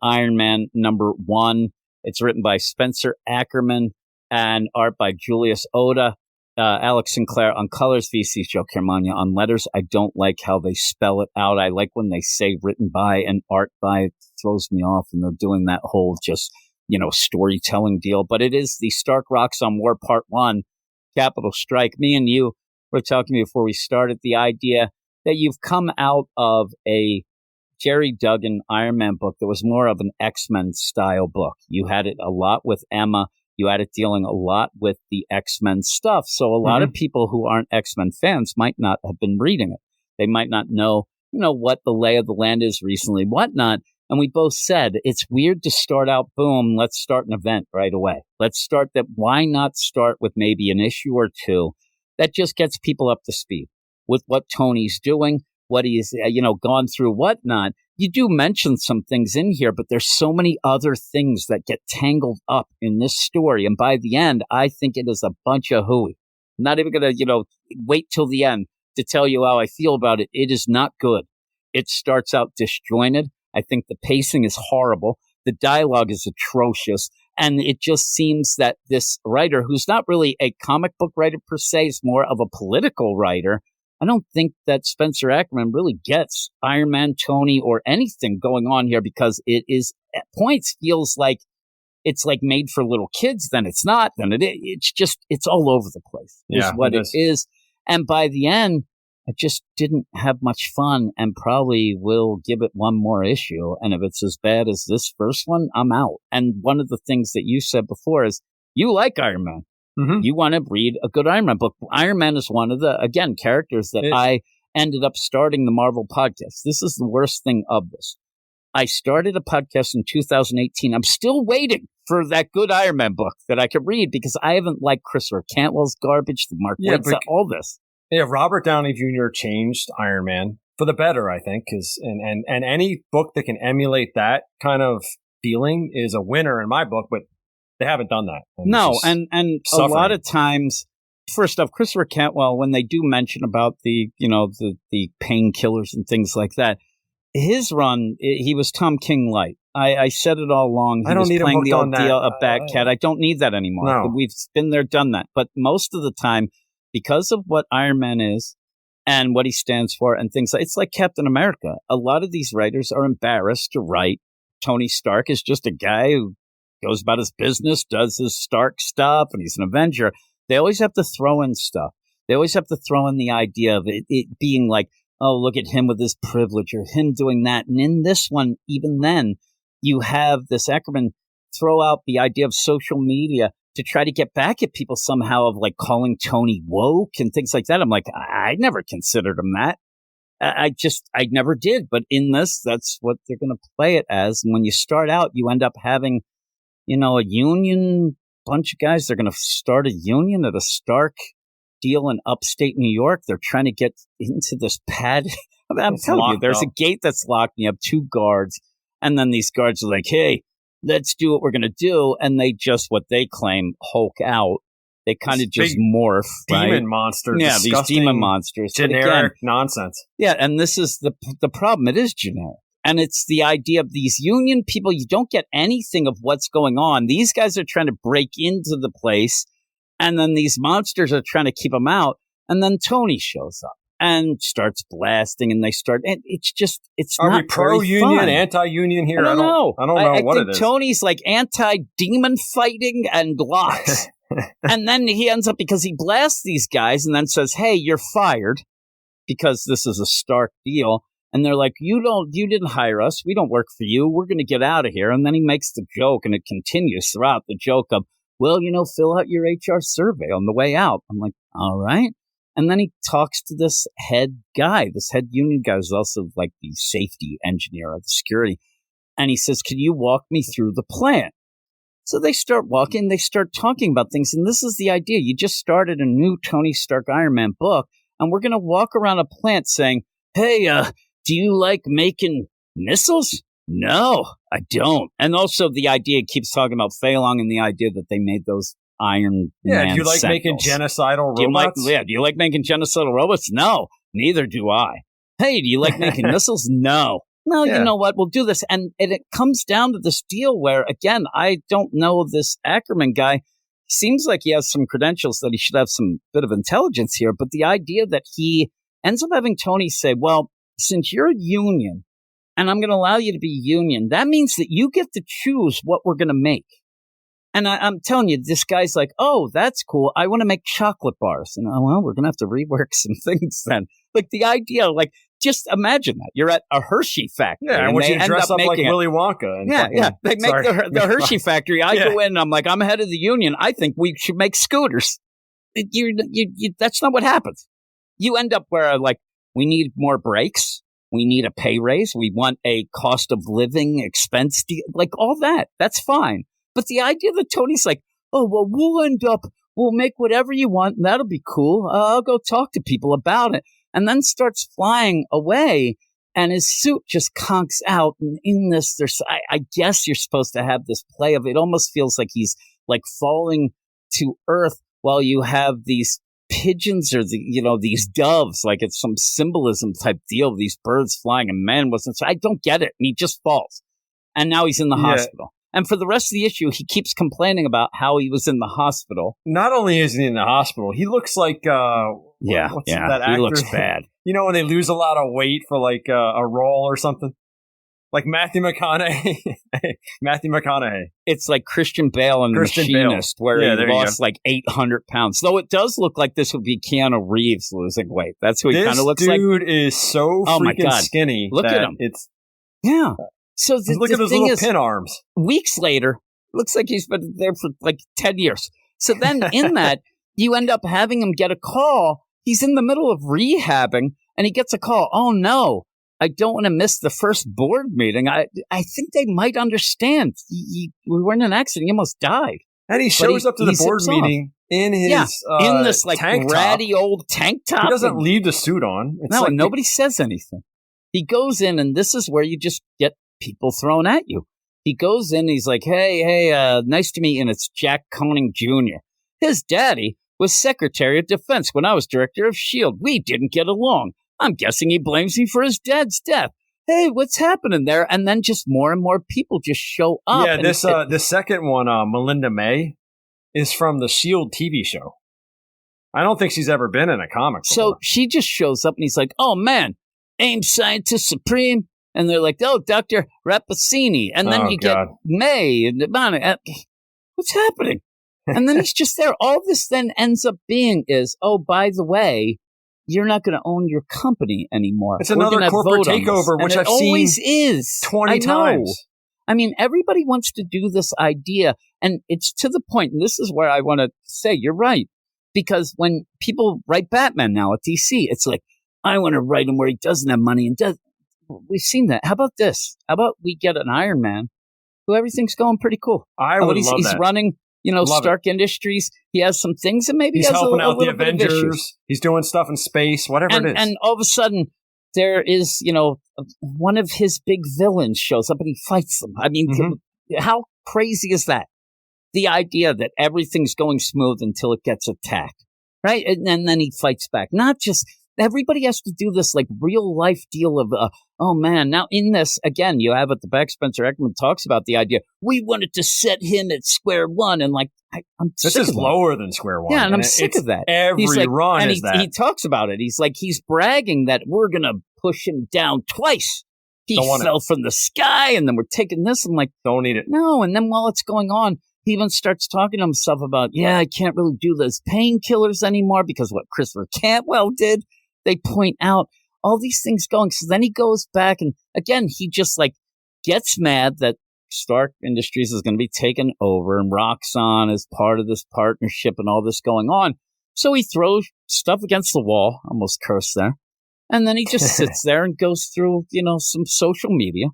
Iron Man #1. It's written by Spencer Ackerman and art by Julius Oda. Alex Sinclair on colors, VC's Joe Caramagna on letters. I don't like how they spell it out. I like when they say written by and art by. It throws me off, and they're doing that whole just, storytelling deal. But it is the Stark Rocks on War Part 1, Capital Strike. Me and you were talking before we started the idea that you've come out of a Jerry Duggan Iron Man book that was more of an X-Men style book. You had it a lot with Emma. You had it dealing a lot with the X-Men stuff. So a lot of people who aren't X-Men fans might not have been reading it. They might not know, what the lay of the land is recently, whatnot. And we both said, it's weird to start out, boom, let's start an event right away. Let's start that. Why not start with maybe an issue or two that just gets people up to speed with what Tony's doing, what he's, gone through, whatnot. You do mention some things in here, but there's so many other things that get tangled up in this story. And by the end, I think it is a bunch of hooey. I'm not even going to, wait till the end to tell you how I feel about it. It is not good. It starts out disjointed. I think the pacing is horrible. The dialogue is atrocious. And it just seems that this writer, who's not really a comic book writer per se, is more of a political writer. I don't think that Spencer Ackerman really gets Iron Man, Tony, or anything going on here, because it is at points feels like it's like made for little kids. Then it's not. Then it's all over the place. Is what it is. And by the end, I just didn't have much fun, and probably will give it one more issue. And if it's as bad as this first one, I'm out. And one of the things that you said before is you like Iron Man. You want to read a good Iron Man book. Iron Man is one of the, again, characters that I ended up starting the Marvel podcast. This is the worst thing of this. I started a podcast in 2018. I'm still waiting for that good Iron Man book that I could read, because I haven't liked Christopher Cantwell's garbage, the Mark Waid, all this. Yeah, Robert Downey Jr. changed Iron Man for the better, I think, and any book that can emulate that kind of feeling is a winner in my book, but they haven't done that. And a lot of times, first off, Christopher Cantwell, when they do mention about the painkillers and things like that, his run, he was Tom King light. I said it all along. I don't need playing the old deal of Batcat. I don't need that anymore. No. We've been there, done that. But most of the time, because of what Iron Man is and what he stands for and things like, it's like Captain America. A lot of these writers are embarrassed to write Tony Stark is just a guy who goes about his business, does his Stark stuff, and he's an Avenger. They always have to throw in stuff. They always have to throw in the idea of it being like, oh, look at him with his privilege, or him doing that. And in this one, even then, you have this Ackerman throw out the idea of social media to try to get back at people somehow, of like calling Tony woke and things like that. I'm like, I never considered him that. I never did. But in this, that's what they're going to play it as. And when you start out, you end up having, a union bunch of guys. They're going to start a union at a Stark deal in upstate New York. They're trying to get into this pad. I'm telling you, there's a gate that's locked, and you have 2 guards. And then these guards are like, hey, let's do what we're going to do. And they just, what they claim, Hulk out. They kind of just morph. Demon monster. Yeah, these demon monsters. Generic nonsense. Yeah, and this is the problem. It is generic. And it's the idea of these union people. You don't get anything of what's going on. These guys are trying to break into the place. And then these monsters are trying to keep them out. And then Tony shows up and starts blasting, and it's Are not we pro-union, anti-union here? I don't know. I don't know what it is. Tony's like anti-demon fighting and locks. And then he ends up, because he blasts these guys and then says, hey, you're fired, because this is a Stark deal. And they're like, you didn't hire us. We don't work for you. We're going to get out of here. And then he makes the joke, and it continues throughout, the joke of, well, fill out your HR survey on the way out. I'm like, all right. And then he talks to this head guy, this head union guy, who's also like the safety engineer or the security. And he says, can you walk me through the plant? So they start walking, they start talking about things. And this is the idea. You just started a new Tony Stark Iron Man book, and we're going to walk around a plant saying, hey, do you like making missiles? No, I don't. And also the idea keeps talking about Phelan, and the idea that they made those Iron Man do you like sentinels. making genocidal robots? Do you like making genocidal robots? No, neither do I. Hey, do you like making missiles? No. no, you know what? We'll do this. And it comes down to this deal where, again, I don't know this Ackerman guy. Seems like he has some credentials that he should have some bit of intelligence here. But the idea that he ends up having Tony say, well, since you're a union and I'm going to allow you to be union, that means that you get to choose what we're going to make. And I'm telling you, this guy's like, oh, that's cool. I want to make chocolate bars. And well, we're going to have to rework some things then. Like the idea, like, just imagine that. You're at a Hershey factory. Yeah, I want you to dress up like Willy Wonka. And They make the Hershey factory. I go in and I'm like, I'm head of the union. I think we should make scooters. That's not what happens. You end up where, like, we need more breaks. We need a pay raise. We want a cost of living expense deal. Like all that. That's fine. But the idea that Tony's like, oh, well, we'll make whatever you want, and that'll be cool. I'll go talk to people about it. And then starts flying away, and his suit just conks out. And in this, I guess you're supposed to have this play of it. Almost feels like he's like falling to earth while you have these pigeons or these doves, like it's some symbolism type deal. These birds flying, and man wasn't. So I don't get it. And he just falls, and now he's in the hospital. And for the rest of the issue, he keeps complaining about how he was in the hospital. Not only is he in the hospital, he looks like that actor? He looks bad. You know when they lose a lot of weight for like a role or something, like Matthew McConaughey. Matthew McConaughey. It's like Christian Bale in The Machinist, where he lost like 800 pounds. Though it does look like this would be Keanu Reeves losing weight. That's who he kind of looks like. This dude is so freaking skinny. Look at him. Yeah. So look at those little pin arms. Weeks later, looks like he's been there for like 10 years. So then in that, you end up having him get a call. He's in the middle of rehabbing, and he gets a call. Oh, no, I don't want to miss the first board meeting. I think they might understand. We were in an accident. He almost died. And he shows up to the board meeting in his in this like ratty old tank top. He doesn't leave the suit on. And nobody says anything. He goes in, and this is where you just get people thrown at you. He goes in, he's like, hey, nice to meet you. And it's Jack Koenig Jr. His daddy was Secretary of Defense when I was Director of S.H.I.E.L.D. We didn't get along. I'm guessing he blames me for his dad's death. Hey, what's happening there? And then just more and more people just show up. Yeah, the second one, Melinda May, is from the S.H.I.E.L.D. TV show. I don't think she's ever been in a comic before. So she just shows up, and he's like, oh, man, AIM Scientist Supreme. And they're like, oh, Dr. Rappaccini. And then get May. And what's happening? And then he's just there. All this then ends up being is, oh, by the way, you're not going to own your company anymore. It's another corporate takeover, which I've seen always is 20 times. I mean, everybody wants to do this idea. And it's to the point, and this is where I want to say, you're right. Because when people write Batman now at DC, it's like, I want to write him where he doesn't have money and does. We've seen that. How about this? How about we get an Iron Man who everything's going pretty cool? I would love that. He's running, Stark Industries. He has some things and maybe he's has helping out the Avengers. He's doing stuff in space, whatever it is. And all of a sudden, there is, one of his big villains shows up and he fights them. I mean, how crazy is that? The idea that everything's going smooth until it gets attacked, right? And then he fights back. Not just... Everybody has to do this like real life deal of, oh man, now in this, again, you have at the back, Spencer Ackerman talks about the idea, we wanted to set him at square one. And like, I'm sick of that. This is lower than square one. Yeah, and I'm sick of that. Every run is that. He talks about it. He's like, he's bragging that we're going to push him down twice. He fell from the sky and then we're taking this. I'm like, don't need it. No. And then while it's going on, he even starts talking to himself about, I can't really do those painkillers anymore because what Christopher Cantwell did. They point out all these things going. So then he goes back and again, he just like gets mad that Stark Industries is going to be taken over and Roxxon is part of this partnership and all this going on. So he throws stuff against the wall, almost cursed there. And then he just sits there and goes through, some social media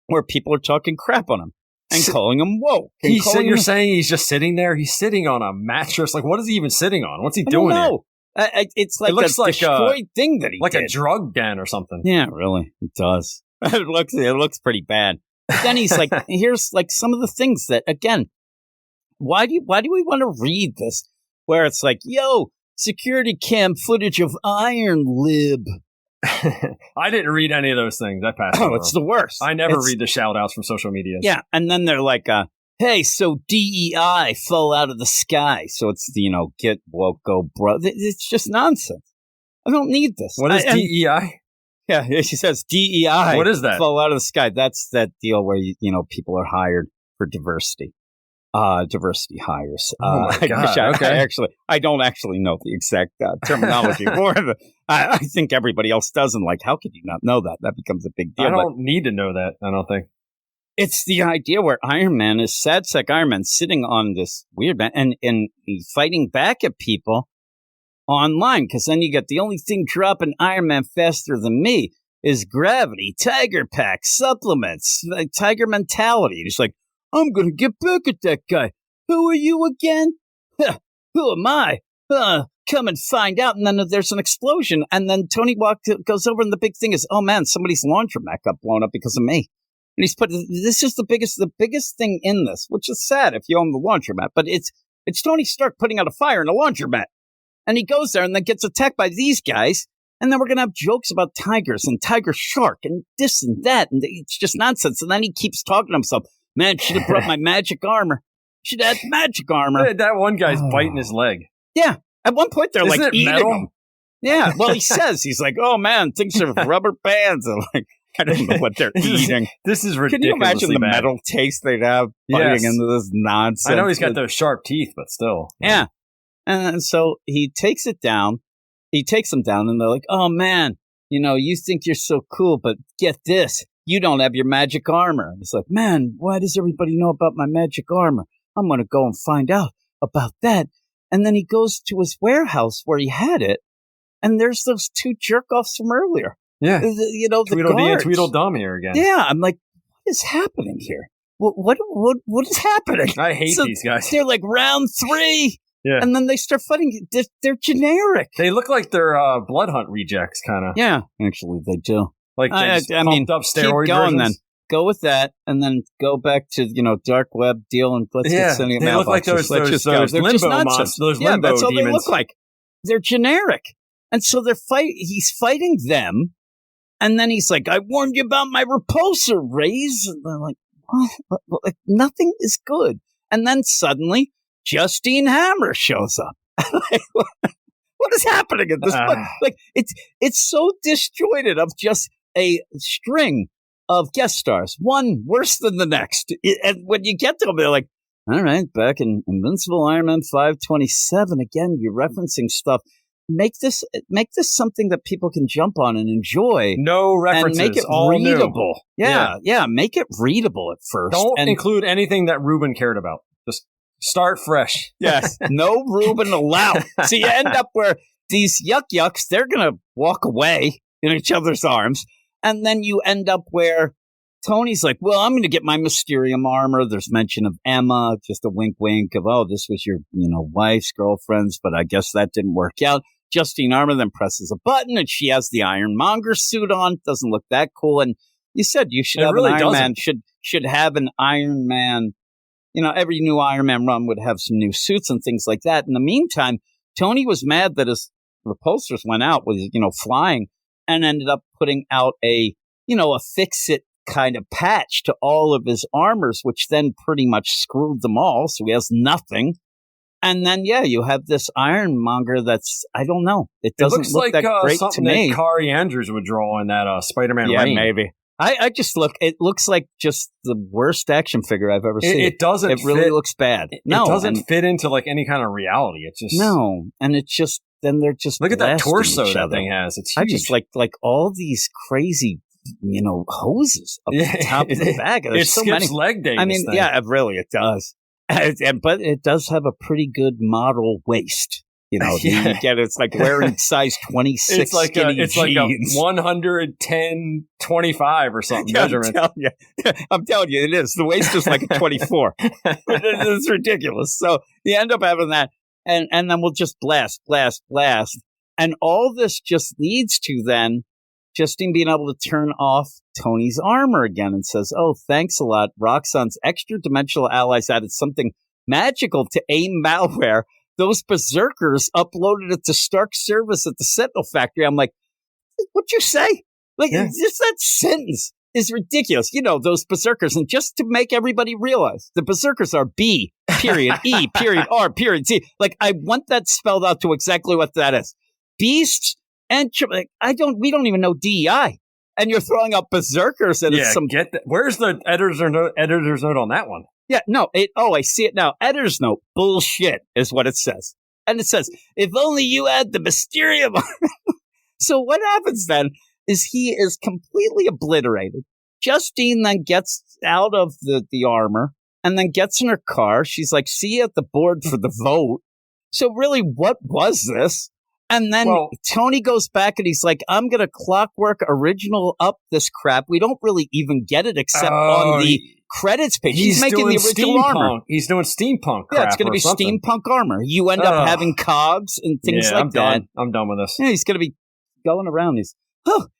where people are talking crap on him and calling him woke. You're saying he's just sitting there? He's sitting on a mattress. Like, what is he even sitting on? What's he doing here? It's like a destroyed thing that he did. Like a drug den or something. Yeah, really. It does. It looks pretty bad. But then he's like, here's like some of the things that, again, why do we want to read this? Where it's like, yo, security cam footage of Iron Lib. I didn't read any of those things. I passed. Oh, it's the worst. I never read the shout outs from social media. Yeah. And then they're like, hey, so DEI fell out of the sky. So it's, get woke, go bro. It's just nonsense. I don't need this. What is DEI? Yeah, she says DEI. What is that? Fell out of the sky. That's that deal where, people are hired for diversity. Diversity hires. Oh my God. I don't actually know the exact terminology for it. I think everybody else doesn't. Like, how could you not know that? That becomes a big deal. I don't need to know that. I don't think. It's the idea where Iron Man is Sadsack Iron Man sitting on this weird man and he's fighting back at people online, because then you get the only thing dropping Iron Man faster than me is gravity, Tiger Pack, supplements, Tiger mentality. It's like, I'm going to get back at that guy. Who are you again? Who am I? Come and find out. And then there's an explosion. And then Tony goes over, and the big thing is, oh man, somebody's laundromat got blown up because of me. And he's this is the biggest thing in this, which is sad if you own the laundromat, but it's Tony Stark putting out a fire in a laundromat. And he goes there and then gets attacked by these guys. And then we're going to have jokes about tigers and tiger shark and this and that. And it's just nonsense. And then he keeps talking to himself. Man, should have brought my magic armor. Should have had magic armor. That one guy's biting his leg. Yeah. At one point, they're Isn't like eating metal? him. Yeah. Well, he's like, oh man, things are rubber bands. And like, I don't know what they're eating. This is ridiculous. Can you imagine the metal taste they'd have biting into this nonsense? I know he's got those sharp teeth, but still. Yeah. And so he takes it down. He takes them down, and they're like, oh man, you think you're so cool, but get this. You don't have your magic armor. And he's like, man, why does everybody know about my magic armor? I'm going to go and find out about that. And then he goes to his warehouse where he had it, and there's those two jerk-offs from earlier. Yeah. The Tweedledee guards. and Tweedledum here again. Yeah, I'm like, what is happening here? What is happening? I hate these guys. They're like round 3. Yeah. And then they start fighting. They're generic. They look like they're Blood Hunt rejects, kind of. Yeah, actually, they do. Like I mean, up steroid keep going versions. Then. Go with that, and then go back to dark web deal, and let's get sending them out. They look like those limbo monsters. Those limbo that's all demons. they look like. They're generic, and so he's fighting them, and then he's like, "I warned you about my repulsor rays." And they're like, "What? Like, nothing is good." And then suddenly, Justine Hammer shows up. What is happening at this point? Like, it's so disjointed of just a string of guest stars, one worse than the next. And when you get to them, they're like, all right, back in Invincible Iron Man 527, again, you're referencing stuff. Make this something that people can jump on and enjoy. No references. And make it all readable. New. Yeah, make it readable at first. Don't include anything that Ruben cared about. Just start fresh. Yes, no Ruben allowed. So you end up where these yucks, they're going to walk away in each other's arms. And then you end up where Tony's like, well, I'm going to get my Mysterium armor. There's mention of Emma, just a wink of, oh, this was your, wife's, girlfriend's, but I guess that didn't work out. Justine Armor then presses a button and she has the Ironmonger suit on. Doesn't look that cool. And you said you should have an Iron Man, should have an Iron Man. Every new Iron Man run would have some new suits and things like that. In the meantime, Tony was mad that his repulsors went out with, flying, and ended up putting out a fix-it kind of patch to all of his armors, which then pretty much screwed them all. So he has nothing. And then, you have this Ironmonger that's, I don't know. It doesn't look like that great something to me. That Kari Andrews would draw in that Spider-Man Yeah, Reign. Maybe. It looks like just the worst action figure I've ever seen. It doesn't It really looks bad. It doesn't fit into like any kind of reality. It's just. No. And it's just, then they're just look at that torso that thing has. It's huge. I just like all these crazy, hoses up the top of the back. There's it so skips many. leg day. I mean, it does. But it does have a pretty good model waist. You get it's like wearing size 26 it's like skinny it's jeans. Like a 110-25 or something measurement. I'm telling you, it is. The waist is like a 24. It's ridiculous. So you end up having that, and then we'll just blast. And all this just leads to then Justine being able to turn off Tony's armor again and says, oh, thanks a lot. Roxxon's extra-dimensional allies added something magical to AIM malware. Those berserkers uploaded it to Stark's service at the Sentinel factory. I'm like, What'd you say? Like, just that sentence is ridiculous. You know, those berserkers. And just to make everybody realize, the berserkers are B, period, E, period, R, period, C. Like, I want that spelled out to exactly what that is. Beasts and, we don't even know DEI. And you're throwing up berserkers and it's some. Get that. Where's the editor's note on that one? Yeah, no. I see it now. Editor's note. Bullshit is what it says. And it says, if only you had the Mysterium. So what happens then is he is completely obliterated. Justine then gets out of the armor and then gets in her car. She's like, see you at the board for the vote. So really, what was this? And then Tony goes back and he's like, I'm going to clockwork original up this crap. We don't really even get it except on the credits page. He's making the original armor. He's doing steampunk crap. Yeah, it's going to be steampunk armor. You end up having cogs and things like that. I'm done with this. Yeah, he's going to be going around.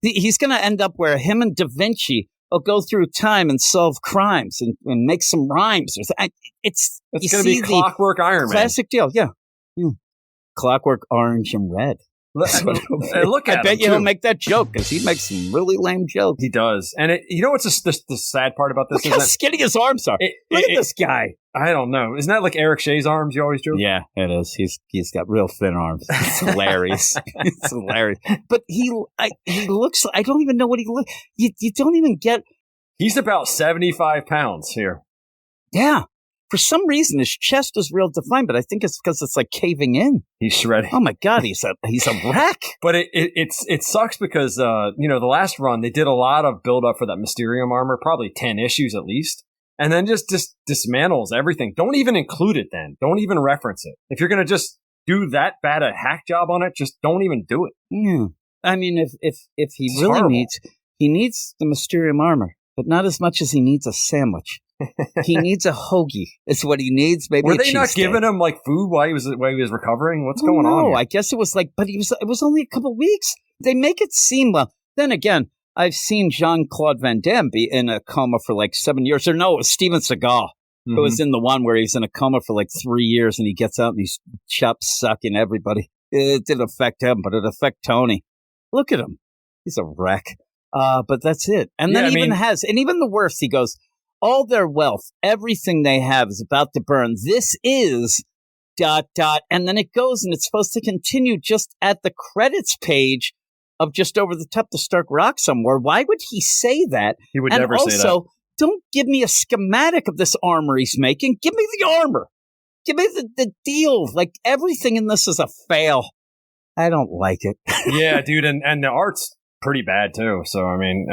He's going to end up where him and Da Vinci will go through time and solve crimes and make some rhymes. It's going to be Clockwork Iron Man. Classic deal, yeah. Clockwork Orange and Red. Look at I bet he'll make that joke because he makes some really lame jokes. He does. And you know what's the sad part about this? Look how skinny his arms are. Look at this guy. I don't know. Isn't that like Eric Shea's arms you always joke? Yeah, it is. He's got real thin arms. It's hilarious. It's hilarious. But he looks, I don't even know what he looks. You don't even get. He's about 75 pounds here. Yeah. For some reason, his chest is real defined, but I think it's because it's like caving in. He's shredding. Oh my God, he's a wreck. But it sucks because the last run they did a lot of build up for that Mysterium armor, probably 10 issues at least, and then just dismantles everything. Don't even include it. Then don't even reference it. If you're gonna just do that bad a hack job on it, just don't even do it. Yeah. I mean, if he it's really horrible. He needs the Mysterium armor, but not as much as he needs a sandwich. He needs a hoagie. It's what he needs. Maybe were they not giving him like food while he was recovering? What's going on? No, I guess it was like, but it was only a couple of weeks. They make it seem well. Then again, I've seen Jean-Claude Van Damme be in a coma for like 7 years. Or no, it was Steven Seagal. It was in the one where he's in a coma for like 3 years and he gets out and he's sucking everybody. It didn't affect him, but it affected Tony. Look at him. He's a wreck. But that's it. And then even the worst, he goes, all their wealth, everything they have is about to burn. This is ... And then it goes and it's supposed to continue just at the credits page of just over the top to Stark Rock somewhere. Why would he say that? He would never say that. Also, don't give me a schematic of this armor he's making. Give me the armor. Give me the deal. Like everything in this is a fail. I don't like it. Yeah, dude. And the art's pretty bad too. So I mean,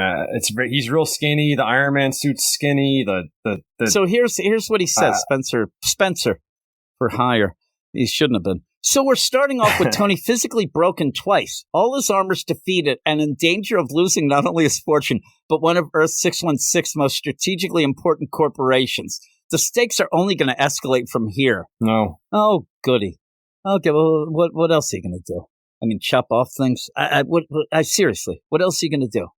he's real skinny. The Iron Man suit's skinny. So here's what he says, Spencer for hire. He shouldn't have been. So we're starting off with Tony physically broken twice, all his armor's defeated, and in danger of losing not only his fortune but one of Earth's 616 most strategically important corporations. The stakes are only going to escalate from here. No. Oh, goody. Okay, well, what else are you going to do? I mean, chop off things? Seriously, what else are you going to do?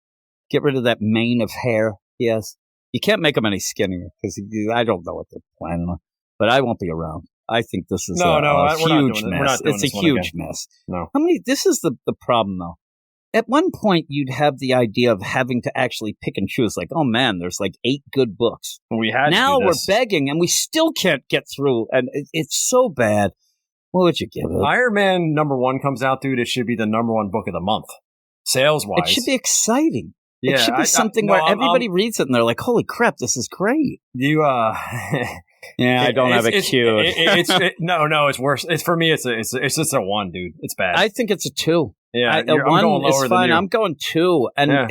Get rid of that mane of hair he has? You can't make him any skinnier, because I don't know what they're planning on. But I won't be around. I think this is a huge mess. It's a huge mess. No. This is the problem, though. At one point, you'd have the idea of having to actually pick and choose. Like, oh, man, there's like 8 good books. Now we're begging, and we still can't get through. And it's so bad. What would you give it? Iron Man #1 comes out, dude. It should be the #1 book of the month, sales-wise. It should be exciting. Yeah, it should be something where everybody reads it and they're like, "Holy crap, this is great." You, yeah, I don't have it queued. No, it's worse. It's for me. It's just a 1, dude. It's bad. I think it's a 2. Yeah, a 1 going lower is fine. Than you. I'm going 2, and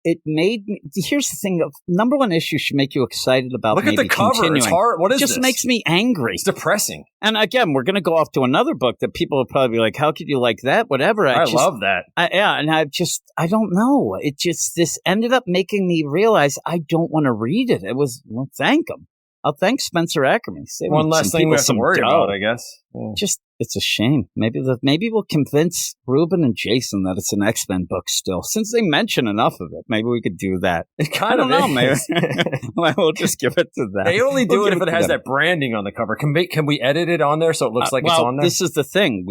it made me. Here's the thing: #1 issue should make you excited about. Look at the cover. Continuing. It's hard. What is it? Just this? Makes me angry. It's depressing. And again, we're going to go off to another book that people will probably be like, "How could you like that?" Whatever. I love that. And I don't know. This ended up making me realize I don't want to read it. It was thank him. I'll thank Spencer Ackerman. One less thing we have to worry about, I guess. Yeah. It's a shame. Maybe we'll convince Ruben and Jason that it's an X-Men book still. Since they mention enough of it, maybe we could do that. It kind of is. Maybe we'll just give it to that. They only do it if it has that branding on the cover. Can we edit it on there so it looks like it's on there? This is the thing.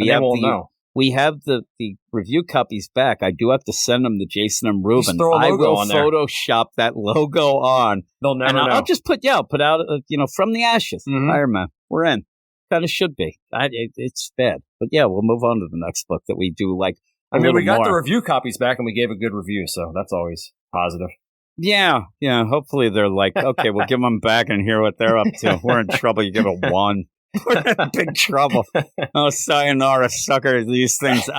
We we have the review copies back. I do have to send them to Jason and Ruben. Just throw a logo I will on there. Photoshop that logo on. They'll never know. I'll just put out, from the ashes. Mhm. Iron Man. We're in. Kind of should be. It's bad. But yeah, we'll move on to the next book that we do like we got more. the review copies back and we gave a good review, so that's always positive. Yeah. Hopefully they're like, okay, we'll give them back and hear what they're up to. We're in trouble. You give a 1. We're in big trouble. Oh, sayonara, sucker, these things.